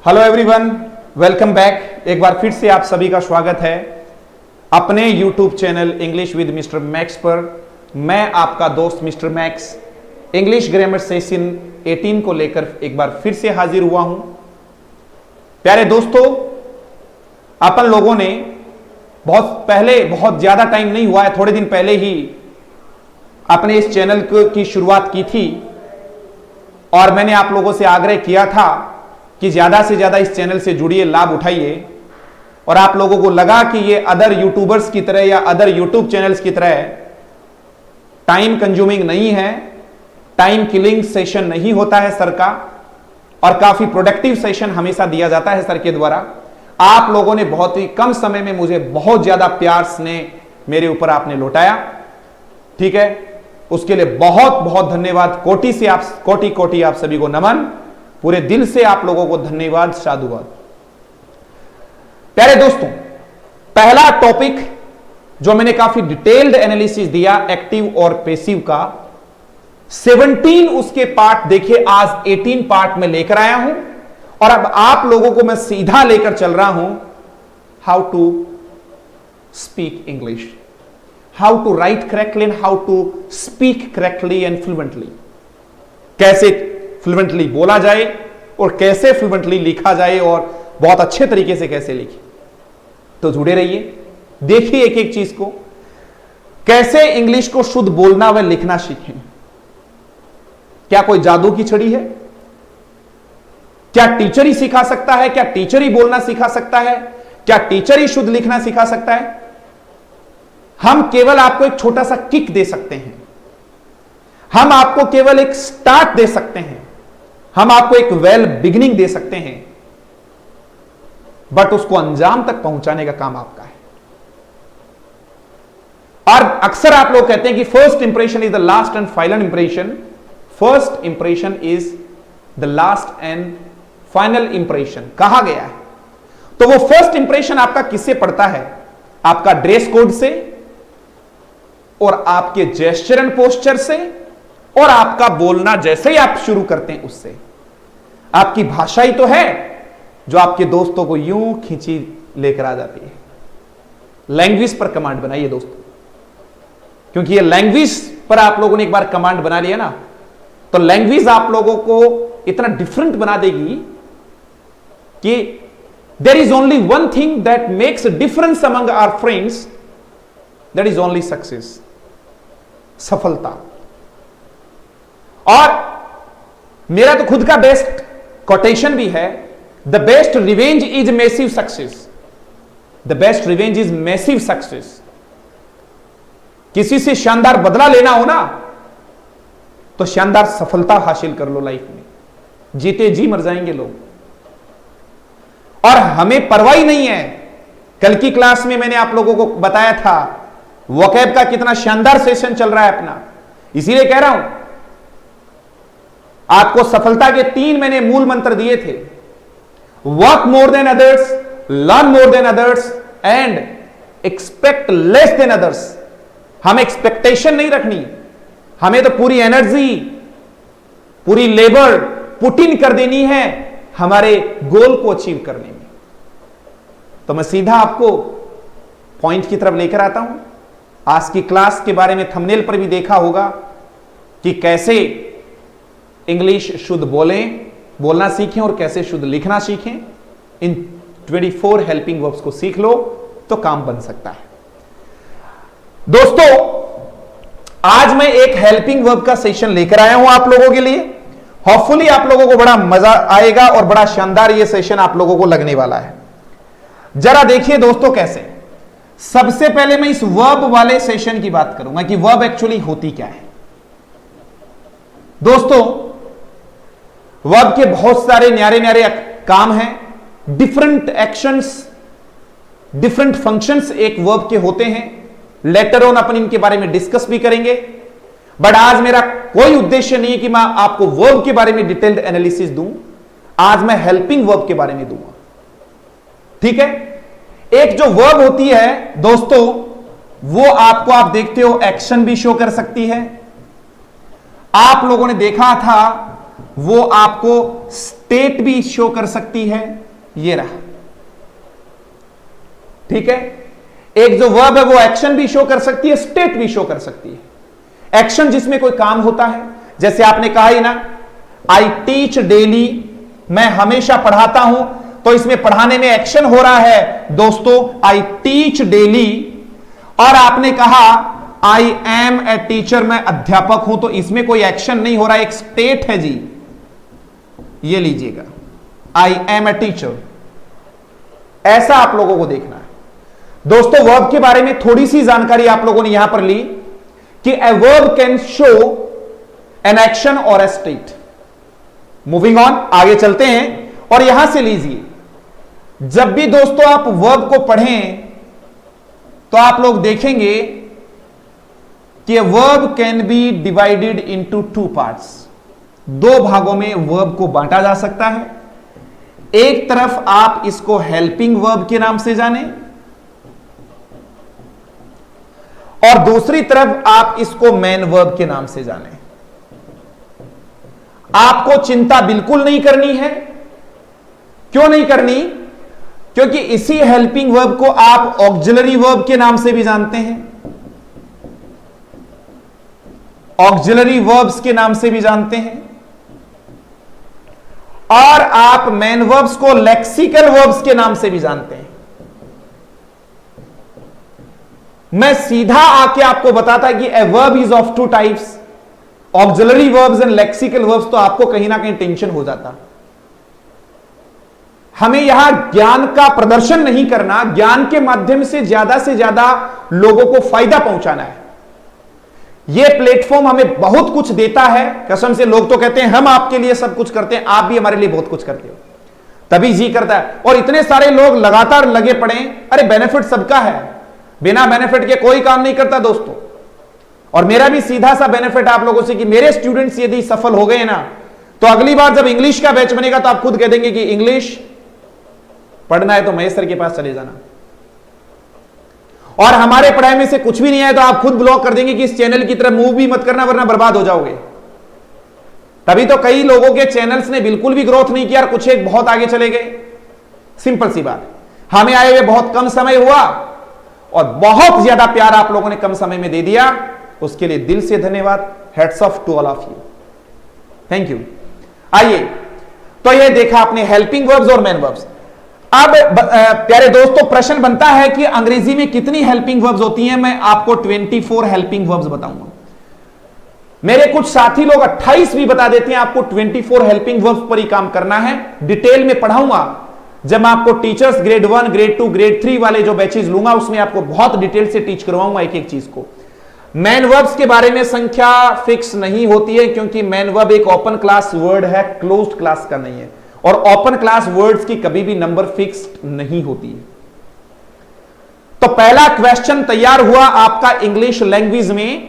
Hello everyone, welcome back. एक बार फिर से आप सभी का स्वागत है अपने YouTube channel English with mister max पर। मैं आपका दोस्त mister max English grammar session 18 को लेकर एक बार फिर से हाजिर हुआ हूं। प्यारे दोस्तों, अपन लोगों ने बहुत ज्यादा टाइम नहीं हुआ है, थोड़े दिन पहले ही अपने इस चैनल की शुरुआत की थी और मैंने आप लोगों से आग्रह किया था कि ज्यादा से ज्यादा इस चैनल से जुड़िए, लाभ उठाइए। और आप लोगों को लगा कि ये अदर यूट्यूबर्स की तरह या अदर यूट्यूब चैनल्स की तरह टाइम कंज्यूमिंग नहीं है, टाइम किलिंग सेशन नहीं होता है सर का, और काफी प्रोडक्टिव सेशन हमेशा दिया जाता है सर के द्वारा। आप लोगों ने बहुत ही कम समय में मुझे बहुत ज्यादा प्यार स्नेह मेरे ऊपर आपने लौटाया, ठीक है। उसके लिए बहुत बहुत धन्यवाद। कोटि आप सभी को नमन, पूरे दिल से आप लोगों को धन्यवाद, साधुवाद। प्यारे दोस्तों, पहला टॉपिक जो मैंने काफी डिटेल्ड एनालिसिस दिया एक्टिव और पैसिव का, 17 उसके पार्ट देखे, आज 18 पार्ट में लेकर आया हूं। और अब आप लोगों को मैं सीधा लेकर चल रहा हूं how to speak English, how to write correctly and how to speak correctly and fluently. कैसे फ्लुएंटली बोला जाए और कैसे फ्लुएंटली लिखा जाए और बहुत अच्छे तरीके से कैसे लिखे। तो जुड़े रहिए, देखिए एक एक चीज को, कैसे इंग्लिश को शुद्ध बोलना व लिखना सीखें। क्या कोई जादू की छड़ी है? क्या टीचर ही सिखा सकता है? क्या टीचर ही बोलना सिखा सकता है? क्या टीचर ही शुद्ध लिखना सिखा सकता है? हम केवल आपको एक छोटा सा किक दे सकते हैं, हम आपको केवल एक स्टार्ट दे सकते हैं, हम आपको एक वेल बिगिनिंग दे सकते हैं, बट उसको अंजाम तक पहुंचाने का काम आपका है। और अक्सर आप लोग कहते हैं कि first impression is the last and final impression. First impression is the last and final impression कहा गया है। तो वो फर्स्ट इंप्रेशन आपका किससे पड़ता है? आपका ड्रेस कोड से, और आपके जेस्चर एंड पोस्चर से, और आपका बोलना जैसे ही आप शुरू करते हैं उससे। आपकी भाषा ही तो है जो आपके दोस्तों को यूं खींची लेकर आ जाती है। लैंग्वेज पर कमांड बनाइए दोस्तों, क्योंकि ये लैंग्वेज पर आप लोगों ने एक बार कमांड बना लिया ना, तो लैंग्वेज आप लोगों को इतना डिफरेंट बना देगी कि there is only one thing that makes difference among our friends, that is only success, सफलता। और मेरा तो खुद का बेस्ट कोटेशन भी है, the best revenge is massive success, the best revenge is massive success. किसी से शानदार बदला लेना हो ना, तो शानदार सफलता हासिल कर लो लाइफ में, जीते जी मर जाएंगे लोग। और हमें परवाही नहीं है। कल की क्लास में मैंने आप लोगों को बताया था वोकैब का कितना शानदार सेशन चल रहा है अपना, इसीलिए कह रहा हूं आपको सफलता के 3 मैंने मूल मंत्र दिए थे। Work more than others, learn more than others and expect less than others. हमें एक्सपेक्टेशन नहीं रखनी, हमें तो पूरी एनर्जी, पूरी लेबर पुट इन कर देनी है हमारे गोल को अचीव करने में। तो मैं सीधा आपको पॉइंट की तरफ लेकर आता हूं। आज की क्लास के बारे में थंबनेल पर भी देखा होगा कि कैसे इंग्लिश शुद्ध बोलना सीखें और कैसे शुद्ध लिखना सीखें। इन 24 हेल्पिंग वर्ब्स को सीख लो तो काम बन सकता है। दोस्तों, आज मैं एक हेल्पिंग वर्ब का सेशन लेकर आया हूं आप लोगों के लिए। होपफुली आप लोगों को बड़ा मजा आएगा और बड़ा शानदार ये सेशन आप लोगों को लगने वाला है। जरा देखिए दोस्तों कैसे। सबसे पहले मैं इस वर्ब वाले सेशन की बात करूंगा कि वर्ब एक्चुअली होती क्या है। दोस्तों, वर्ब के बहुत सारे न्यारे न्यारे काम हैं, डिफरेंट एक्शंस, डिफरेंट फंक्शंस एक वर्ब के होते हैं। लेटर ऑन अपन इनके बारे में डिस्कस भी करेंगे, बट आज मेरा कोई उद्देश्य नहीं है कि मैं आपको वर्ब के बारे में डिटेल्ड एनालिसिस दूं। आज मैं हेल्पिंग वर्ब के बारे में दूंगा, ठीक है। एक जो वर्ब होती है दोस्तों, वो आपको, आप देखते हो, एक्शन भी शो कर सकती है। आप लोगों ने देखा था वो आपको स्टेट भी शो कर सकती है, ये रहा। ठीक है, एक जो वर्ब है वो एक्शन भी शो कर सकती है, स्टेट भी शो कर सकती है। एक्शन जिसमें कोई काम होता है, जैसे आपने कहा ही ना, आई टीच डेली, मैं हमेशा पढ़ाता हूं, तो इसमें पढ़ाने में एक्शन हो रहा है दोस्तों, आई टीच डेली। और आपने कहा आई एम ए टीचर, मैं अध्यापक हूं, तो इसमें कोई एक्शन नहीं हो रहा, एक स्टेट है जी, ये लीजिएगा, आई एम ए टीचर। ऐसा आप लोगों को देखना है दोस्तों। वर्ब के बारे में थोड़ी सी जानकारी आप लोगों ने यहां पर ली कि a verb can show an action और ए स्टेट। मूविंग ऑन, आगे चलते हैं और यहां से लीजिए, जब भी दोस्तों आप वर्ब को पढ़ें तो आप लोग देखेंगे कि verb can be divided into two parts. दो भागों में वर्ब को बांटा जा सकता है। एक तरफ आप इसको हेल्पिंग वर्ब के नाम से जाने और दूसरी तरफ आप इसको मेन वर्ब के नाम से जाने। आपको चिंता बिल्कुल नहीं करनी है। क्यों नहीं करनी? क्योंकि इसी हेल्पिंग वर्ब को आप ऑक्सिलरी वर्ब के नाम से भी जानते हैं, ऑक्सिलरी वर्ब्स के नाम से भी जानते हैं, और आप मेन वर्ब्स को लेक्सिकल वर्ब्स के नाम से भी जानते हैं। मैं सीधा आके आपको बताता कि a verb is of two types, auxiliary verbs and lexical verbs, तो आपको कहीं ना कहीं टेंशन हो जाता। हमें यहां ज्ञान का प्रदर्शन नहीं करना, ज्ञान के माध्यम से ज्यादा लोगों को फायदा पहुंचाना है। यह प्लेटफॉर्म हमें बहुत कुछ देता है, कसम से। लोग तो कहते हैं हम आपके लिए सब कुछ करते हैं, आप भी हमारे लिए बहुत कुछ करते हो, तभी जी करता है। और इतने सारे लोग लगातार लगे पड़े, अरे बेनिफिट सबका है, बिना बेनिफिट के कोई काम नहीं करता दोस्तों। और मेरा भी सीधा सा बेनिफिट आप लोगों से कि मेरे स्टूडेंट्स यदि सफल हो गए ना, तो अगली बार जब इंग्लिश का बैच बनेगा तो आप खुद कह देंगे कि इंग्लिश पढ़ना है तो महेश सर के पास चले जाना, और हमारे पढ़ाई में से कुछ भी नहीं है तो आप खुद ब्लॉक कर देंगे कि इस चैनल की तरफ मूव भी मत करना वरना बर्बाद हो जाओगे। तभी तो कई लोगों के चैनल्स ने बिल्कुल भी ग्रोथ नहीं किया और कुछ एक बहुत आगे चले गए। सिंपल सी बात, हमें आए हुए बहुत कम समय हुआ और बहुत ज्यादा प्यार आप लोगों ने कम समय में दे दिया, उसके लिए दिल से धन्यवाद। Heads off to all of you, thank you. आइए, तो ये देखा आपने हेल्पिंग वर्ब्स और मेन वर्ब्स। अब प्यारे दोस्तों प्रश्न बनता है कि अंग्रेजी में कितनी हेल्पिंग वर्ब्स होती हैं। मैं आपको 24 हेल्पिंग वर्ब्स बताऊंगा। मेरे कुछ साथी लोग 28 भी बता देते हैं। आपको 24 हेल्पिंग वर्ब्स पर ही काम करना है। डिटेल में पढ़ाऊंगा जब मैं आपको टीचर्स ग्रेड 1, ग्रेड 2, ग्रेड 3 वाले जो बैचेज लूंगा, उसमें आपको बहुत डिटेल से टीच करवाऊंगा एक एक चीज को। मेन वर्ब्स के बारे में संख्या फिक्स नहीं होती है, क्योंकि मेन वर्ब एक ओपन क्लास वर्ड है, क्लोज्ड क्लास का नहीं है, और ओपन क्लास वर्ड्स की कभी भी नंबर फिक्स्ड नहीं होती है। तो पहला क्वेश्चन तैयार हुआ आपका इंग्लिश लैंग्वेज में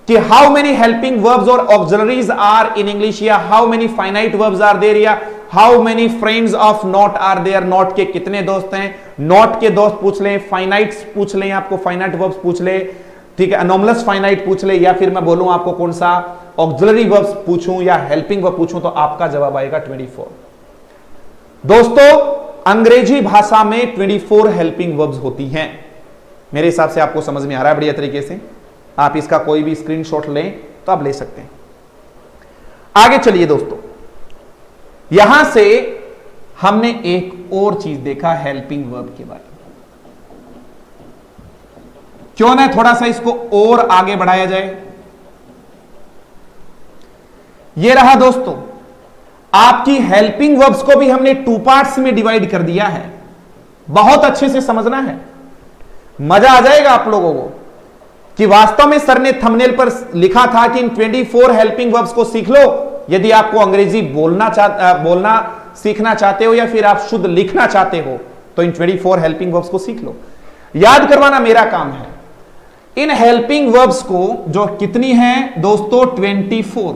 कि हाउ मेनी हेल्पिंग वर्ब्स और ऑक्सिलरीज आर इन इंग्लिश, या how many finite verbs are there, या how many friends of not are there. Not के कितने दोस्त हैं, नॉट के दोस्त पूछ लें, फाइनाइट्स पूछ लें, आपको फाइनाइट वर्ब्स पूछ ले, ठीक है, अनोमलस फाइनाइट पूछ ले, या फिर मैं बोलूं आपको कौन सा ऑक्सिलरी वर्ब्स पूछूं या हेल्पिंग वर्ब पूछूं, तो आपका जवाब आएगा 24। दोस्तों अंग्रेजी भाषा में 24 हेल्पिंग वर्ब्स होती हैं। मेरे हिसाब से आपको समझ में आ रहा है बढ़िया तरीके से। आप इसका कोई भी स्क्रीनशॉट लें तो आप ले सकते हैं। आगे चलिए दोस्तों, यहां से हमने एक और चीज देखा हेल्पिंग वर्ब के बारे में। क्यों ना थोड़ा सा इसको और आगे बढ़ाया जाए। यह रहा दोस्तों, आपकी हेल्पिंग वर्ब्स को भी हमने 2 पार्ट्स में डिवाइड कर दिया है। बहुत अच्छे से समझना है, मजा आ जाएगा आप लोगों को कि वास्तव में सर ने थंबनेल पर लिखा था कि इन 24 हेल्पिंग वर्ब्स को सीख लो। यदि आपको अंग्रेजी बोलना सीखना चाहते हो या फिर आप शुद्ध लिखना चाहते हो तो इन 24 हेल्पिंग वर्ब्स को सीख लो। याद करवाना मेरा काम है। इन हेल्पिंग वर्ब्स को जो कितनी हैं दोस्तों 24,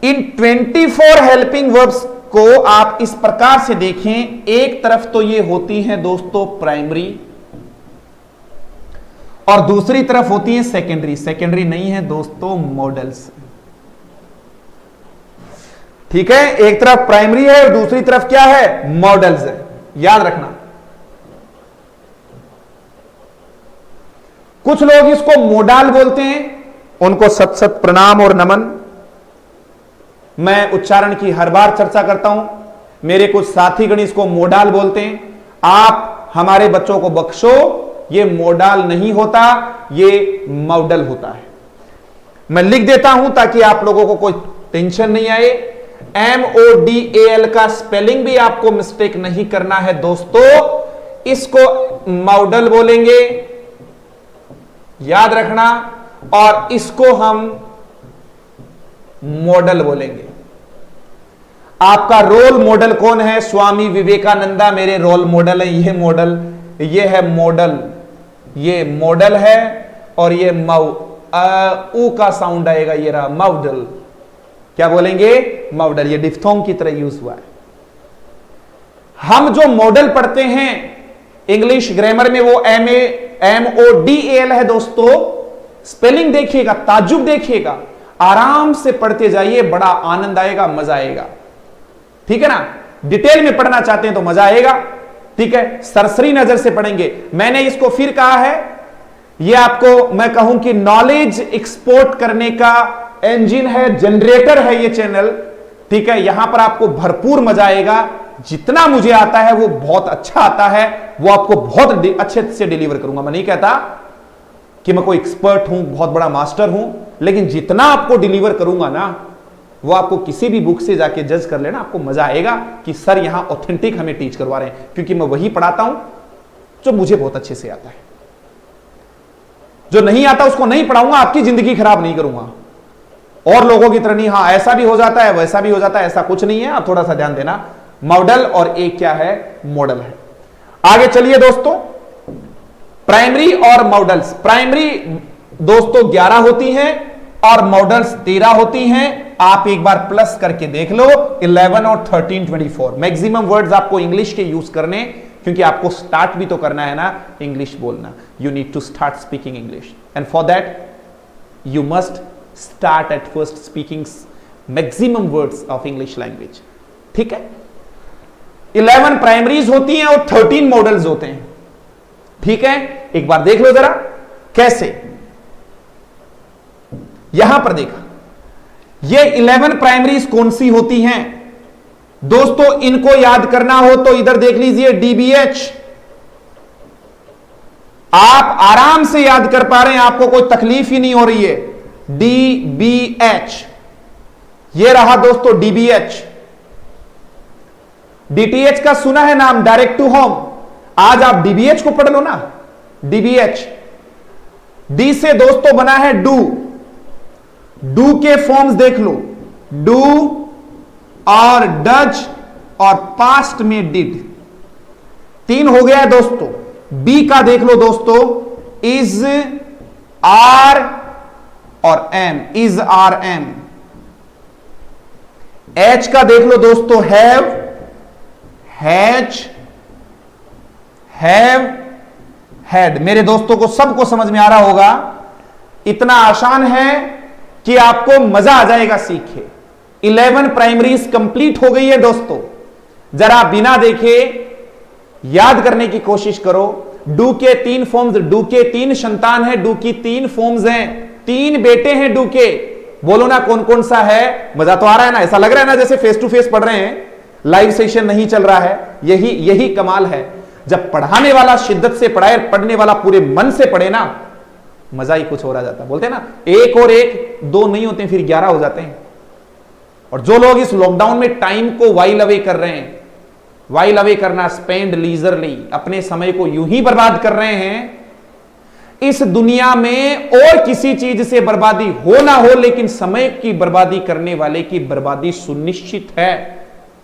इन 24 हेल्पिंग वर्ब्स को आप इस प्रकार से देखें। एक तरफ तो ये होती हैं दोस्तों प्राइमरी और दूसरी तरफ होती है सेकेंडरी। सेकेंडरी नहीं है दोस्तों, मॉडल्स। ठीक है, एक तरफ प्राइमरी है और दूसरी तरफ क्या है, मॉडल्स है, याद रखना। कुछ लोग इसको मोडाल बोलते हैं, उनको सत सत प्रणाम और नमन। मैं उच्चारण की हर बार चर्चा करता हूं, मेरे कुछ साथीगण इसको मोडाल बोलते हैं। आप हमारे बच्चों को बख्शो, ये मोडाल नहीं होता, ये मॉडल होता है। मैं लिख देता हूं ताकि आप लोगों को कोई टेंशन नहीं आए। MODAL का स्पेलिंग भी आपको मिस्टेक नहीं करना है दोस्तों, इसको मॉडल बोलेंगे, याद रखना, और इसको हम मॉडल बोलेंगे। आपका रोल मॉडल कौन है? स्वामी विवेकानंदा मेरे रोल मॉडल है। ये मॉडल, ये है मॉडल, ये मॉडल है, और ये ऊ का साउंड आएगा, ये रहा मॉडल। क्या बोलेंगे? मॉडल। ये डिफ्थोंग की तरह यूज हुआ है। हम जो मॉडल पढ़ते हैं इंग्लिश ग्रामर में, वो MODAL है दोस्तों। स्पेलिंग देखिएगा, ताज्जुब देखिएगा, आराम से पढ़ते जाइए, बड़ा आनंद आएगा, मजा आएगा। ठीक है ना? डिटेल में पढ़ना चाहते हैं तो मजा आएगा। ठीक है, सरसरी नजर से पढ़ेंगे। मैंने इसको फिर कहा है, यह आपको मैं कहूं कि नॉलेज एक्सपोर्ट करने का इंजन है, जनरेटर है ये चैनल। ठीक है, यहां पर आपको भरपूर मजा आएगा। जितना मुझे आता है वो बहुत अच्छा आता है, वो आपको बहुत अच्छे से डिलीवर करूंगा। मैं नहीं कहता कि मैं कोई एक्सपर्ट हूं, बहुत बड़ा मास्टर हूं, लेकिन जितना आपको डिलीवर करूंगा ना, वो आपको किसी भी बुक से जाके जज कर लेना, आपको मजा आएगा कि सर यहां ऑथेंटिक हमें टीच करवा रहे हैं, क्योंकि मैं वही पढ़ाता हूं जो मुझे बहुत अच्छे से आता है। जो नहीं आता उसको नहीं पढ़ाऊंगा, आपकी जिंदगी खराब नहीं करूंगा, और लोगों की तरह नहीं। हाँ, ऐसा भी हो जाता है, वैसा भी हो जाता है, ऐसा कुछ नहीं है। आप थोड़ा सा ध्यान देना। मॉडल और एक क्या है, मॉडल है। आगे चलिए दोस्तों, प्राइमरी और मॉडल्स। प्राइमरी दोस्तों 11 होती हैं और मॉडल्स 13 होती हैं। आप एक बार प्लस करके देख लो, 11 और 13 24। मैक्सिमम वर्ड्स आपको इंग्लिश के यूज करने, क्योंकि आपको स्टार्ट भी तो करना है ना इंग्लिश बोलना। You need to start speaking English, and for that you must start at first speaking maximum words of English language. ठीक है, 11 प्राइमरीज होती हैं और 13 मॉडल्स होते हैं। ठीक है, एक बार देख लो जरा कैसे। यहां पर देखा, ये 11 प्राइमरीज कौन सी होती हैं दोस्तों? इनको याद करना हो तो इधर देख लीजिए, DBH। आप आराम से याद कर पा रहे हैं, आपको कोई तकलीफ ही नहीं हो रही है। DBH, ये रहा दोस्तों DBH। DTH का सुना है नाम, डायरेक्ट टू होम। आज आप DBH को पढ़ लो ना, DBH। D से दोस्तों बना है डू। डू के फॉर्म्स देख लो, डू और डज और पास्ट में डिड। 3 हो गया है दोस्तों। B का देख लो दोस्तों, इज, आर और am, is, are, am. H का देख लो दोस्तों, हैव, हैज, हैव, हैड। मेरे दोस्तों को सबको समझ में आ रहा होगा, इतना आसान है कि आपको मजा आ जाएगा सीख के। 11 प्राइमरीज कंप्लीट हो गई है दोस्तों। जरा बिना देखे याद करने की कोशिश करो। डू के 3 फॉर्म्स, डू के 3 संतान है, डू की 3 फॉर्म्स हैं, 3 बेटे हैं डू के। बोलो ना कौन कौन सा है? मजा तो आ रहा है ना? ऐसा लग रहा है ना जैसे फेस टू फेस पढ़ रहे हैं, लाइव सेशन नहीं चल रहा है। यही कमाल है, जब पढ़ाने वाला शिद्दत से पढ़ाए, पढ़ने वाला पूरे मन से पढ़े ना, मजा ही कुछ हो रहा जाता। बोलते हैं ना, 1 और 1 2 नहीं होते, फिर 11 हो जाते हैं। और जो लोग इस लॉकडाउन में टाइम को वाइल अवे कर रहे हैं, वाइल अवे करना, स्पेंड लीजरली, अपने समय को यूं ही बर्बाद कर रहे हैं, इस दुनिया में और किसी चीज से बर्बादी हो ना हो, लेकिन समय की बर्बादी करने वाले की बर्बादी सुनिश्चित है।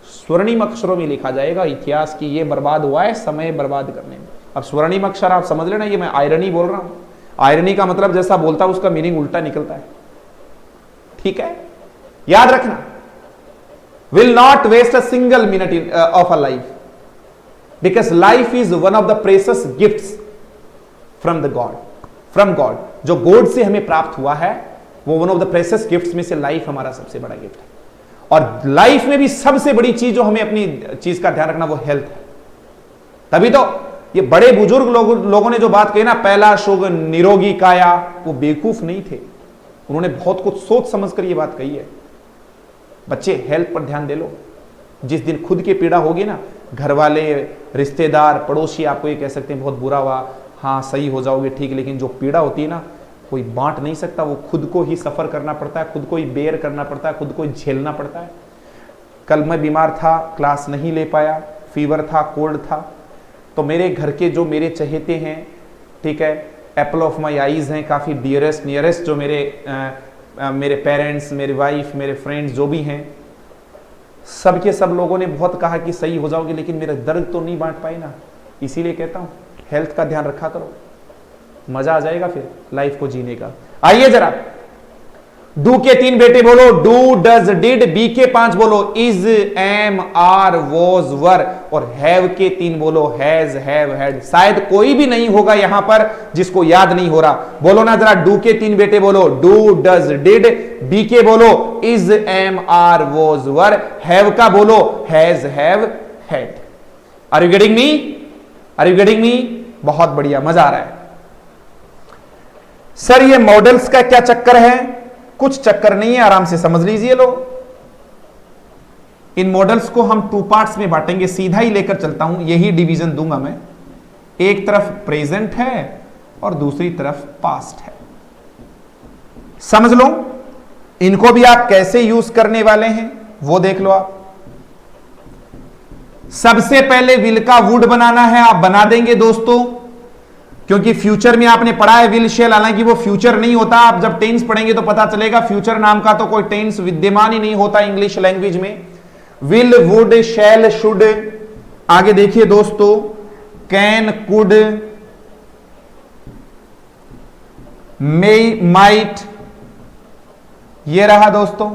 स्वर्णिम अक्षरों में लिखा जाएगा इतिहास की, ये बर्बाद हुआ है समय बर्बाद करने में। अब स्वर्णिम अक्षर आप समझ लेना, ये मैं आयरनी बोल रहा हूं। आयरनी का मतलब जैसा बोलता है उसका मीनिंग उल्टा निकलता है। ठीक है, याद रखना। Will not waste a single minute of a life, because life is one of the precious gifts from the god, from god. जो गॉड से हमें प्राप्त हुआ है, वो one of the precious gifts में से लाइफ हमारा सबसे बड़ा गिफ्ट है। और लाइफ में भी सबसे बड़ी चीज जो हमें अपनी चीज का ध्यान रखना वो हेल्थ है। तभी तो ये बड़े बुजुर्ग लोगों ने जो बात कही ना, पहला शुभ निरोगी काया, वो बेवकूफ नहीं थे, उन्होंने बहुत कुछ सोच समझकर ये बात कही है। बच्चे हेल्थ पर ध्यान दे लो। जिस दिन खुद की पीड़ा होगी ना, घर वाले, रिश्तेदार, पड़ोसी आपको ये कह सकते हैं बहुत बुरा हुआ, हाँ सही हो जाओगे ठीक, लेकिन जो पीड़ा होती है ना कोई बांट नहीं सकता, वो खुद को ही सफर करना पड़ता है, खुद को ही बेयर करना पड़ता है, खुद को ही झेलना पड़ता है। कल मैं बीमार था, क्लास नहीं ले पाया, फीवर था, कोल्ड था, तो मेरे घर के जो मेरे चहेते हैं, ठीक है, एप्पल ऑफ माई आईज हैं, काफ़ी डियरेस्ट नियरेस्ट जो मेरे पेरेंट्स, मेरे वाइफ, मेरे फ्रेंड्स जो भी हैं, सब के सब लोगों ने बहुत कहा कि सही हो जाओगे, लेकिन मेरा दर्द तो नहीं बांट पाए ना। इसीलिए कहता हूं हेल्थ का ध्यान रखा करो, मजा आ जाएगा फिर लाइफ को जीने का। आइए जरा, डू के 3 बेटे बोलो, डू, डज, डिड। बी के 5 बोलो, इज, एम, आर, वॉज, वर। और हैव के 3 बोलो, हैज, हैव, हैड। शायद कोई भी नहीं होगा यहां पर जिसको याद नहीं हो रहा। बोलो ना जरा, डू के 3 बेटे बोलो, डू, डज, डिड। बी के बोलो, is, am, are, was, were. Have का बोलो, has, have, had. Are you getting me? Are you getting me? बहुत बढ़िया, मजा आ रहा है। सर ये मॉडल्स का क्या चक्कर है? कुछ चक्कर नहीं है, आराम से समझ लीजिए लो। इन मॉडल्स को हम 2 पार्ट्स में बांटेंगे, सीधा ही लेकर चलता हूं, यही डिवीजन दूंगा मैं। एक तरफ प्रेजेंट है और दूसरी तरफ पास्ट है। समझ लो, इनको भी आप कैसे यूज करने वाले हैं वो देख लो आप। सबसे पहले विल का वुड बनाना है, आप बना देंगे दोस्तों, क्योंकि फ्यूचर में आपने पढ़ा है विल शेल, हालांकि वो फ्यूचर नहीं होता। आप जब टेंस पढ़ेंगे तो पता चलेगा फ्यूचर नाम का तो कोई टेंस विद्यमान ही नहीं होता इंग्लिश लैंग्वेज में। Will, would, shall, should. आगे देखिए दोस्तों, कैन, कुड, मे, माइट, ये रहा दोस्तों।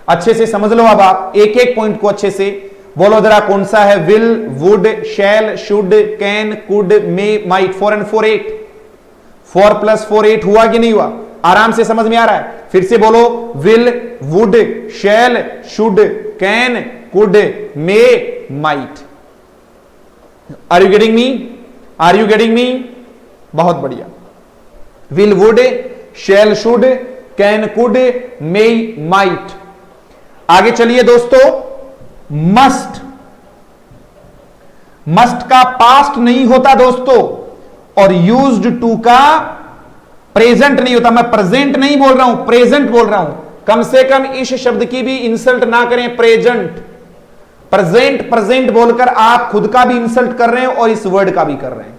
अच्छे से समझ लो अब आप, एक एक पॉइंट को अच्छे से बोलो जरा, कौन सा है? Will, would, shall, should, can, could, may, might. 4 and 4 8। 4 + 4 8 हुआ कि नहीं हुआ? आराम से समझ में आ रहा है? फिर से बोलो, will, would, shall, should, can, could, may, might. Are you getting me? Are you getting me? बहुत बढ़िया। Will, would, shall, should, can, could, may, might. आगे चलिए दोस्तों, मस्ट। मस्ट का पास्ट नहीं होता दोस्तों, और यूज्ड टू का प्रेजेंट नहीं होता। मैं प्रेजेंट नहीं बोल रहा हूं, प्रेजेंट बोल रहा हूं। कम से कम इस शब्द की भी इंसल्ट ना करें, प्रेजेंट। प्रेजेंट प्रेजेंट बोलकर आप खुद का भी इंसल्ट कर रहे हैं और इस वर्ड का भी कर रहे हैं।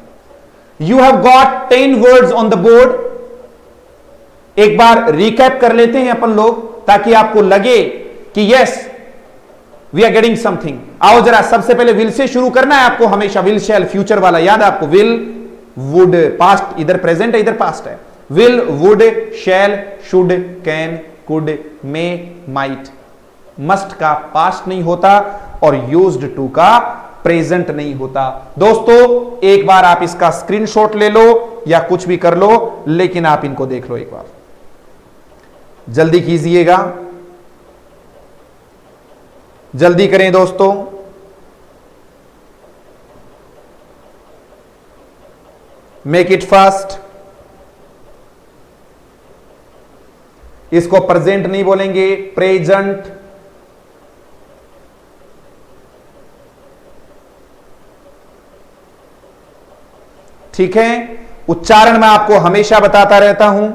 You have got 10 words on the board. एक बार रिकैप कर लेते हैं अपन लोग, ताकि आपको लगे कि yes we are getting something. आओ जरा, सबसे पहले विल से शुरू करना है आपको हमेशा। विल, शैल, फ्यूचर वाला याद है आपको? विल, वुड, पास्ट, इधर प्रेजेंट है इधर पास्ट है। Will, would, shall, should, can, could, may, might. Must का पास्ट नहीं होता और यूज्ड टू का प्रेजेंट नहीं होता। दोस्तों एक बार आप इसका स्क्रीनशॉट ले लो या कुछ भी कर लो, लेकिन आप इनको देख लो एक बार, जल्दी कीजिएगा, जल्दी करें दोस्तों। Make it fast. इसको प्रेजेंट नहीं बोलेंगे, प्रेजेंट। ठीक है, उच्चारण मैं आपको हमेशा बताता रहता हूं।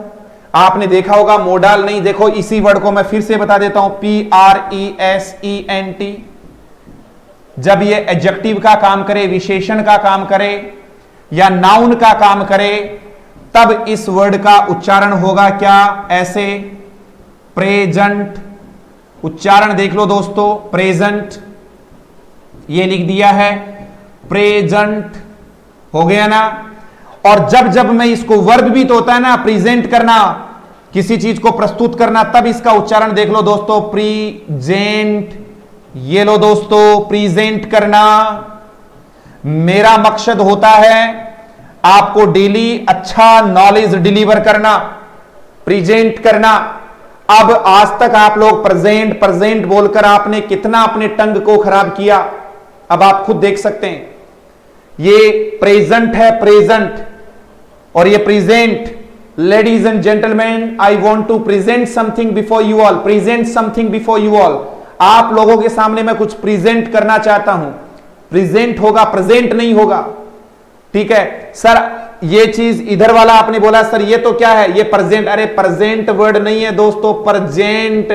आपने देखा होगा मोडाल नहीं, देखो इसी वर्ड को मैं फिर से बता देता हूं, PRESENT। जब ये एडजेक्टिव का काम करे, विशेषण का काम करे या नाउन का काम करे, तब इस वर्ड का उच्चारण होगा क्या? ऐसे, प्रेजेंट। उच्चारण देख लो दोस्तों, प्रेजेंट, ये लिख दिया है, प्रेजेंट हो गया ना। और जब जब मैं इसको वर्ब भी तो होता है ना, प्रेजेंट करना, किसी चीज को प्रस्तुत करना, तब इसका उच्चारण देख लो दोस्तों, प्रेजेंट। ये लो दोस्तों, प्रेजेंट करना। मेरा मकसद होता है आपको डेली अच्छा नॉलेज डिलीवर करना, प्रेजेंट करना। अब आज तक आप लोग प्रेजेंट प्रेजेंट बोलकर आपने कितना अपने टंग को खराब किया, अब आप खुद देख सकते हैं। ये प्रेजेंट है, प्रेजेंट, और ये present. Ladies and gentleman, I want to present something before you all, present something before you all. आप लोगों के सामने मैं कुछ प्रेजेंट करना चाहता हूं। प्रेजेंट होगा, प्रेजेंट नहीं होगा, ठीक है सर। ये चीज इधर वाला आपने बोला सर ये तो क्या है, ये प्रेजेंट। अरे प्रेजेंट वर्ड नहीं है दोस्तों, प्रेजेंट।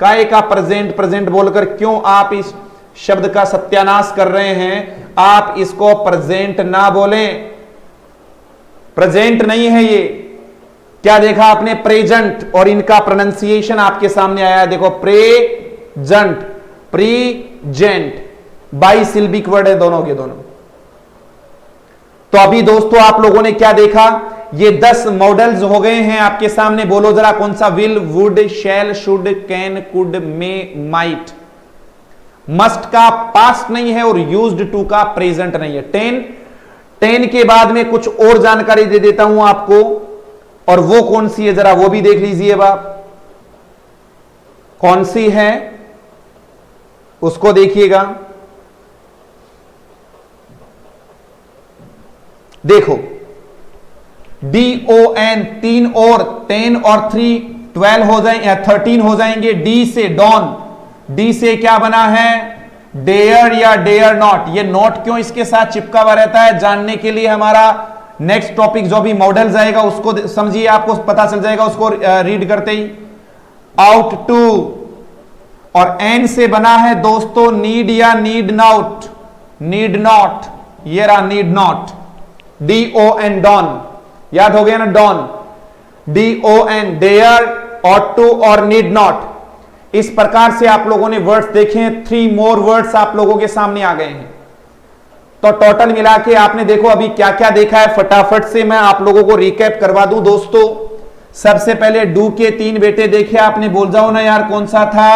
काय का प्रेजेंट प्रेजेंट बोलकर क्यों आप इस शब्द का सत्यानाश कर रहे हैं? आप इसको प्रेजेंट ना बोलें, प्रेजेंट नहीं है ये। क्या देखा आपने? प्रेजेंट, और इनका प्रोनाउंसिएशन आपके सामने आया, देखो प्रेजेंट, प्रीजेंट, बाइसिल्बिक वर्ड है दोनों के दोनों। तो अभी दोस्तों आप लोगों ने क्या देखा? ये 10 मॉडल्स हो गए हैं आपके सामने। बोलो जरा कौन सा? Will, would, shall, should, can, could, may, might. Must का पास्ट नहीं है और यूज्ड टू का प्रेजेंट नहीं है। 10 के बाद में कुछ और जानकारी दे देता हूं आपको, और वो कौन सी है जरा वो भी देख लीजिए बाप। कौन सी है उसको देखिएगा। देखो DON, 3 और 10 और 3 12 हो जाएंगे या 13 हो जाएंगे। डी से डॉन, डी से क्या बना है? डेयर या डेयर नॉट। ये नॉट क्यों इसके साथ चिपका हुआ रहता है जानने के लिए हमारा नेक्स्ट टॉपिक जो भी मॉडल जाएगा उसको समझिए, आपको पता चल जाएगा उसको रीड करते ही। आउट टू, और एन से बना है दोस्तों नीड या नीड नॉट, नीड नॉट, ये रहा नीड नॉट। DON, डॉन, याद हो गया ना? Don, DON, dare, ought to और नीड नॉट। इस प्रकार से आप लोगों ने वर्ड्स देखे हैं। 3 मोर वर्ड्स आप लोगों के सामने आ गए हैं। तो टोटल मिला के आपने देखो अभी क्या क्या देखा है, फटाफट से मैं आप लोगों को रिकैप करवा दूं दोस्तों। सबसे पहले डू के 3 बेटे देखे आपने, बोल जाओ ना यार कौन सा था?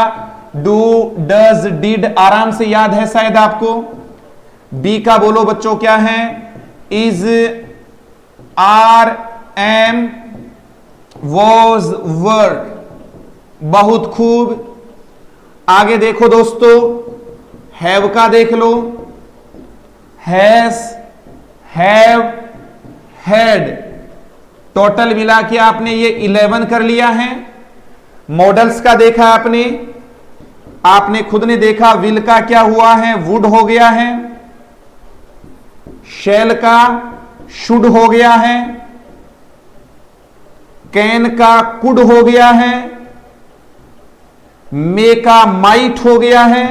डू, डज, डिड, आराम से याद है शायद आपको। बी का बोलो बच्चों क्या है? Is, are, am, was, were. बहुत खूब। आगे देखो दोस्तों, हैव का देख लो, हैज, हैव, हैड। टोटल मिला के आपने ये 11 कर लिया है। मॉडल्स का देखा आपने खुद ने देखा। विल का क्या हुआ है? वुड हो गया है। शैल का शुड हो गया है। कैन का कुड हो गया है। मे का माइट हो गया है।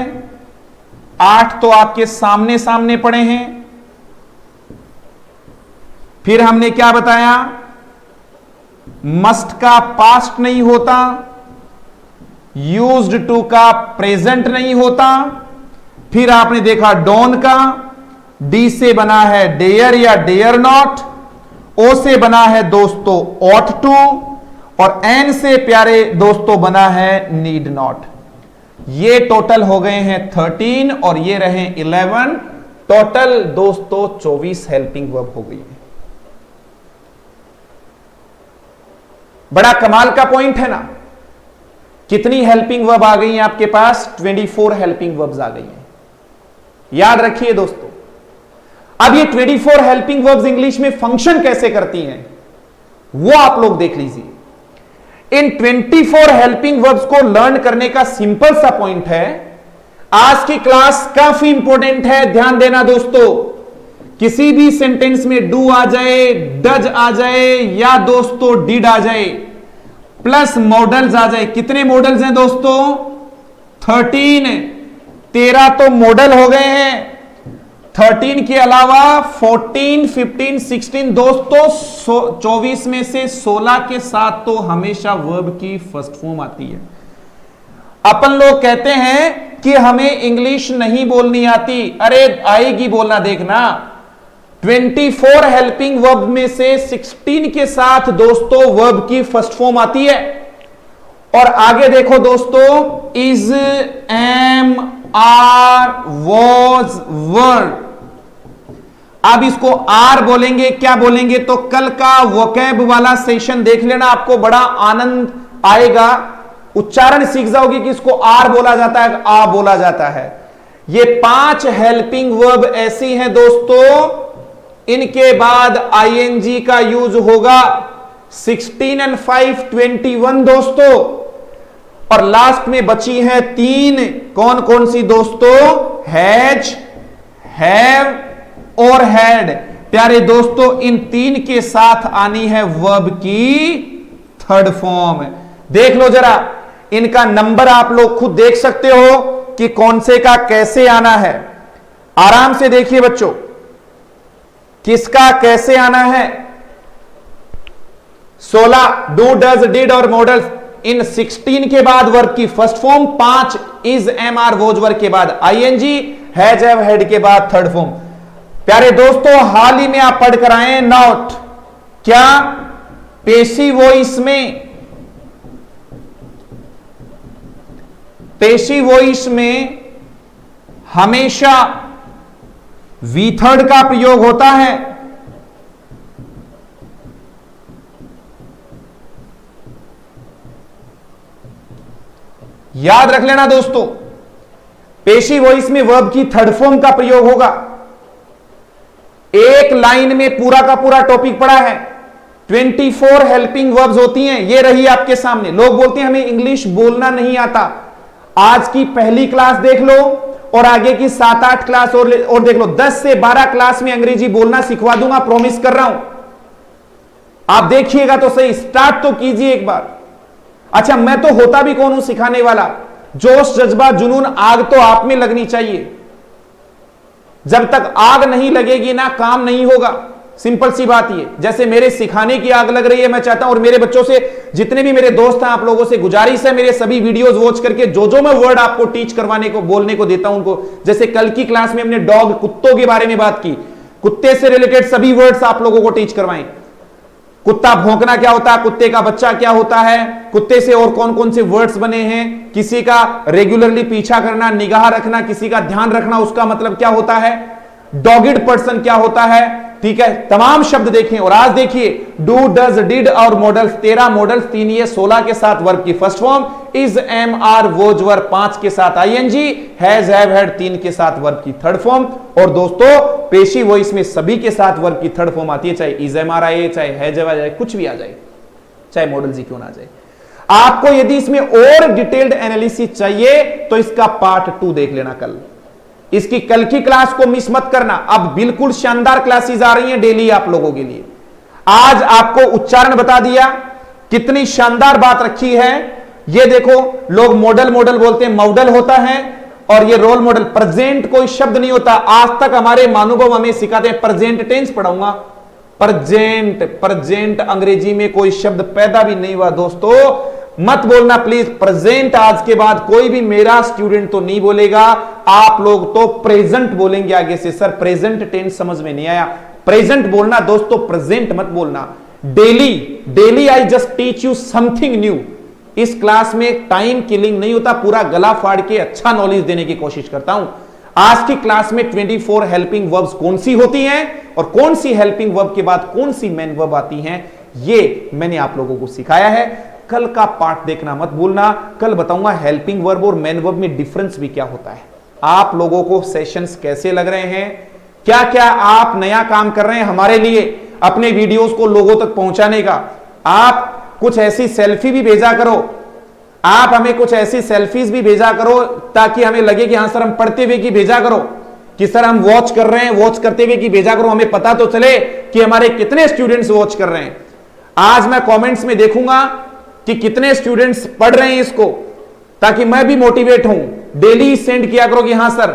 8 तो आपके सामने सामने पड़े हैं। फिर हमने क्या बताया? मस्ट का पास्ट नहीं होता, यूज्ड टू का प्रेजेंट नहीं होता। फिर आपने देखा डॉन का, डी से बना है डेयर या डेयर नॉट, ओ से बना है दोस्तों ऑट टू, और एन से प्यारे दोस्तों बना है नीड नॉट। ये टोटल हो गए हैं 13 और ये रहे 11। टोटल दोस्तों 24 हेल्पिंग वर्ब हो गई है। बड़ा कमाल का पॉइंट है ना? कितनी हेल्पिंग वर्ब आ गई है आपके पास? 24 हेल्पिंग वर्ब्स आ गई हैं। याद रखिए दोस्तों। अब ये 24 हेल्पिंग वर्ब्स इंग्लिश में फंक्शन कैसे करती हैं वो आप लोग देख लीजिए। इन 24 हेल्पिंग वर्ब्स को लर्न करने का सिंपल सा पॉइंट है। आज की क्लास काफी इंपॉर्टेंट है, ध्यान देना दोस्तों। किसी भी सेंटेंस में डू आ जाए, डज आ जाए या दोस्तों डिड आ जाए, प्लस मॉडल्स आ जाए। कितने मॉडल्स हैं दोस्तों? 13। 13 तो मॉडल हो गए हैं। 13 के अलावा 14, 15, 16 दोस्तों 24 में से 16 के साथ तो हमेशा वर्ब की फर्स्ट फॉर्म आती है। अपन लोग कहते हैं कि हमें इंग्लिश नहीं बोलनी आती। अरे आएगी बोलना, देखना। 24 हेल्पिंग वर्ब में से 16 के साथ दोस्तों वर्ब की फर्स्ट फॉर्म आती है। और आगे देखो दोस्तों, is, am, are, was, were. अब इसको आर बोलेंगे, क्या बोलेंगे? तो कल का वोकैब वाला सेशन देख लेना, आपको बड़ा आनंद आएगा। उच्चारण सीख जाओगे कि इसको आर बोला जाता है, आ बोला जाता है। ये 5 हेल्पिंग वर्ब ऐसी हैं दोस्तों, इनके बाद आईएनजी का यूज होगा। 16 और 5 21 दोस्तों, और लास्ट में बची हैं 3, कौन कौन सी दोस्तों? हैज, हैव और हैड। प्यारे दोस्तों, इन 3 के साथ आनी है वर्ब की थर्ड फॉर्म। देख लो जरा, इनका नंबर आप लोग खुद देख सकते हो कि कौन से का कैसे आना है। आराम से देखिए बच्चों, किसका कैसे आना है। 16 डू, डज, डिड और मॉडल्स। इन 16 के बाद वर्ब की first form, 5 is, am, are, was verb के बाद आईएनजी, हैज, हैव, हैड के बाद थर्ड फॉर्म। प्यारे दोस्तों, हाल ही में आप पढ़ कर आए नॉट, क्या? पेशी वॉइस में, पेशी वॉइस में हमेशा वी थर्ड का प्रयोग होता है। याद रख लेना दोस्तों, पेशी वॉइस में वर्ब की थर्ड फॉर्म का प्रयोग होगा। एक लाइन में पूरा का पूरा टॉपिक पढ़ा है। 24 हेल्पिंग वर्ब्स होती हैं, ये रही आपके सामने। लोग बोलते हैं हमें इंग्लिश बोलना नहीं आता। आज की पहली क्लास देख लो और आगे की 7-8 क्लास और देख लो। 10 से 12 क्लास में अंग्रेजी बोलना सिखवा दूंगा, प्रॉमिस कर रहा हूं। आप देखिएगा तो सही, स्टार्ट तो कीजिए एक बार। अच्छा, मैं तो होता भी कौन हूं सिखाने वाला? जोश, जज्बा, जुनून, आग तो आप में लगनी चाहिए। जब तक आग नहीं लगेगी ना, काम नहीं होगा। सिंपल सी बात ये, जैसे मेरे सिखाने की आग लग रही है, मैं चाहता हूं, और मेरे बच्चों से, जितने भी मेरे दोस्त हैं, आप लोगों से गुजारिश है, मेरे सभी वीडियोस वॉच करके जो मैं वर्ड आपको टीच करवाने को, बोलने को देता हूं उनको, जैसे कल की क्लास में हमने डॉग, कुत्तों के बारे में बात की, कुत्ते से रिलेटेड सभी वर्ड्स आप लोगों को टीच करवाएं। कुत्ता भौंकना क्या होता है, कुत्ते का बच्चा क्या होता है, कुत्ते से और कौन कौन से वर्ड्स बने हैं, किसी का रेगुलरली पीछा करना, निगाह रखना, किसी का ध्यान रखना, उसका मतलब क्या होता है, डॉगिड पर्सन क्या होता है, ठीक है, तमाम शब्द देखें। और आज देखिए, डू, डज, डिड और मॉडल्स, 13 मॉडल्स, 3 ये 16 के साथ वर्ब की first form, is, am, are, was verb 5 के साथ आईएनजी, हैज, हैव, हैड 3 के साथ वर्ब की थर्ड फॉर्म। और दोस्तों, पेशी वॉइस में सभी के साथ वर्ब की थर्ड फॉर्म आती है, चाहे इज, एम, आर आए, चाहे हैज, हैव आ जाए, कुछ भी आ जाए, चाहे मॉडल्स ही क्यों ना आ जाए। आपको यदि इसमें और डिटेल्ड एनालिसिस चाहिए तो इसका पार्ट 2 देख लेना कल। इसकी कल की क्लास को मिस मत करना। अब बिल्कुल शानदार क्लासेस आ रही हैं डेली आप लोगों के लिए। आज आपको उच्चारण बता दिया, कितनी शानदार बात रखी है। ये देखो, लोग मॉडल मॉडल बोलते हैं, मॉडल होता है, और ये रोल मॉडल। प्रेजेंट कोई शब्द नहीं होता। आज तक हमारे महानुभव हमें सिखाते हैं, प्रेजेंट टेंस पढ़ाऊंगा, प्रेजेंट, प्रेजेंट अंग्रेजी में कोई शब्द पैदा भी नहीं हुआ दोस्तों। मत बोलना प्लीज प्रेजेंट। आज के बाद कोई भी मेरा स्टूडेंट तो नहीं बोलेगा, आप लोग तो प्रेजेंट बोलेंगे आगे से। सर प्रेजेंट टेंस समझ में नहीं आया, प्रेजेंट बोलना दोस्तों, प्रेजेंट मत बोलना। Daily, daily I just teach you something new. इस क्लास में टाइम किलिंग नहीं होता, पूरा गला फाड़ के अच्छा नॉलेज देने की कोशिश करता हूं। आज की क्लास में 24 हेल्पिंग वर्ब्स कौन सी होती हैं और कौन सी हेल्पिंग वर्ब के बाद कौन सी मेन वर्ब आती हैं, ये मैंने आप लोगों को सिखाया है। कल का पार्ट देखना मत भूलना। कल बताऊंगा हेल्पिंग वर्ब और मेन वर्ब में डिफरेंस भी क्या होता है। आप लोगों को सेशंस कैसे लग रहे हैं, क्या क्या आप नया काम कर रहे हैं हमारे लिए अपने वीडियोस को लोगों तक पहुंचाने का। आप कुछ ऐसी सेल्फी भी भेजा करो, आप हमें कुछ ऐसी सेल्फीज भी भेजा करो ताकि हमें लगे कि हां सर हम पढ़ते हुए की भेजा करो, कि सर हम वॉच कर रहे हैं, वॉच करते हुए की भेजा करो, हमें पता तो चले कि हमारे कितने स्टूडेंट्स वॉच कर रहे हैं। आज मैं कमेंट्स में देखूंगा कि कितने स्टूडेंट्स पढ़ रहे हैं इसको, ताकि मैं भी मोटिवेट हूं। डेली सेंड किया करो कि हां सर,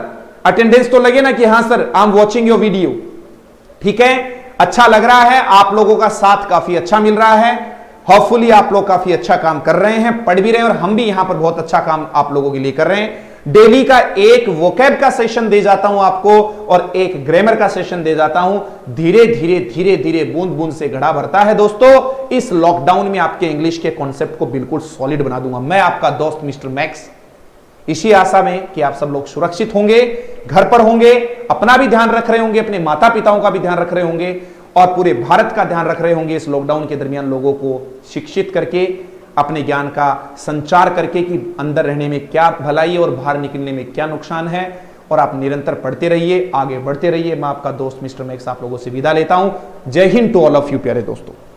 अटेंडेंस तो लगे ना कि हां sir I am watching your video. ठीक है, अच्छा लग रहा है, आप लोगों का साथ काफी अच्छा मिल रहा है। होपफुली आप लोग काफी अच्छा काम कर रहे हैं, पढ़ भी रहे हैं, और हम भी यहां पर बहुत अच्छा काम आप लोगों के लिए कर रहे हैं। डेली का एक वोकैब का सेशन दे जाता हूं आपको और एक ग्रामर का सेशन दे जाता हूं। धीरे धीरे धीरे धीरे बूंद बूंद से घड़ा भरता है दोस्तों। इस लॉकडाउन में आपके इंग्लिश के कॉन्सेप्ट को बिल्कुल सॉलिड बना दूंगा। मैं आपका दोस्त मिस्टर मैक्स, इसी आशा में कि आप सब लोग सुरक्षित होंगे, घर पर होंगे, अपना भी ध्यान रख रहे होंगे, अपने माता पिताओं का भी ध्यान रख रहे होंगे और पूरे भारत का ध्यान रख रहे होंगे। इस लॉकडाउन के दरमियान लोगों को शिक्षित करके अपने ज्ञान का संचार करके कि अंदर रहने में क्या भलाई है और बाहर निकलने में क्या नुकसान है। और आप निरंतर पढ़ते रहिए, आगे बढ़ते रहिए। मैं आपका दोस्त मिस्टर मैक्स आप लोगों से विदा लेता हूं। Jai Hind to all of you प्यारे दोस्तों।